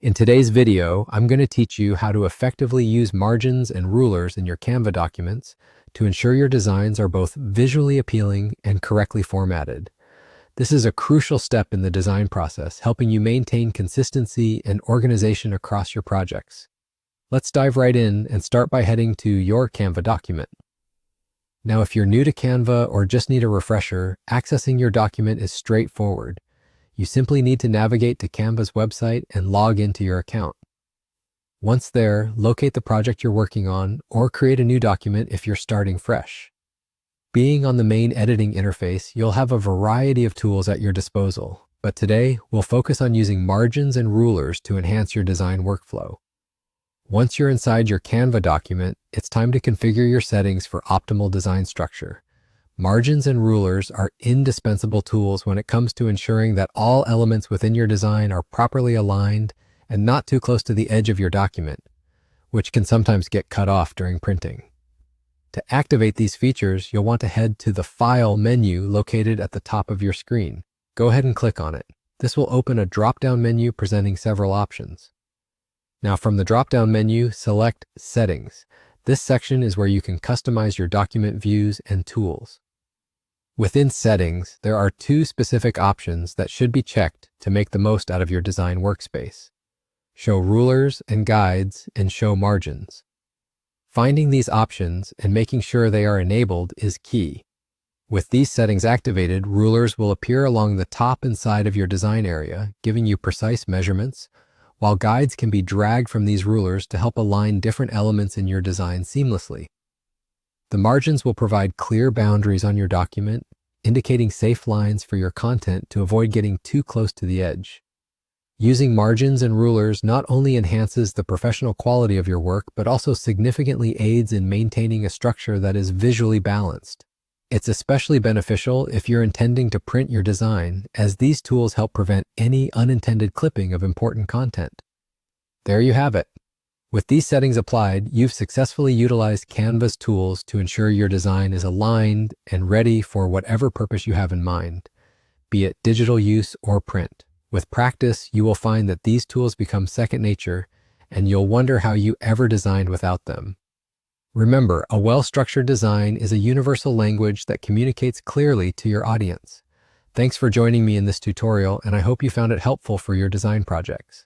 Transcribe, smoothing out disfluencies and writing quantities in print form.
In today's video, I'm going to teach you how to effectively use margins and rulers in your Canva documents to ensure your designs are both visually appealing and correctly formatted. This is a crucial step in the design process, helping you maintain consistency and organization across your projects. Let's dive right in and start by heading to your Canva document. Now, if you're new to Canva or just need a refresher, accessing your document is straightforward. You simply need to navigate to Canva's website and log into your account. Once there, locate the project you're working on or create a new document if you're starting fresh. Being on the main editing interface, you'll have a variety of tools at your disposal, but today we'll focus on using margins and rulers to enhance your design workflow. Once you're inside your Canva document, it's time to configure your settings for optimal design structure. Margins and rulers are indispensable tools when it comes to ensuring that all elements within your design are properly aligned and not too close to the edge of your document, which can sometimes get cut off during printing. To activate these features, you'll want to head to the File menu located at the top of your screen. Go ahead and click on it. This will open a drop-down menu presenting several options. Now, from the drop-down menu, select Settings. This section is where you can customize your document views and tools. Within Settings, there are two specific options that should be checked to make the most out of your design workspace: Show Rulers and Guides and Show Margins. Finding these options and making sure they are enabled is key. With these settings activated, rulers will appear along the top and side of your design area, giving you precise measurements, while guides can be dragged from these rulers to help align different elements in your design seamlessly. The margins will provide clear boundaries on your document, indicating safe lines for your content to avoid getting too close to the edge. Using margins and rulers not only enhances the professional quality of your work, but also significantly aids in maintaining a structure that is visually balanced. It's especially beneficial if you're intending to print your design, as these tools help prevent any unintended clipping of important content. There you have it. With these settings applied, you've successfully utilized Canva's tools to ensure your design is aligned and ready for whatever purpose you have in mind, be it digital use or print. With practice, you will find that these tools become second nature, and you'll wonder how you ever designed without them. Remember, a well-structured design is a universal language that communicates clearly to your audience. Thanks for joining me in this tutorial, and I hope you found it helpful for your design projects.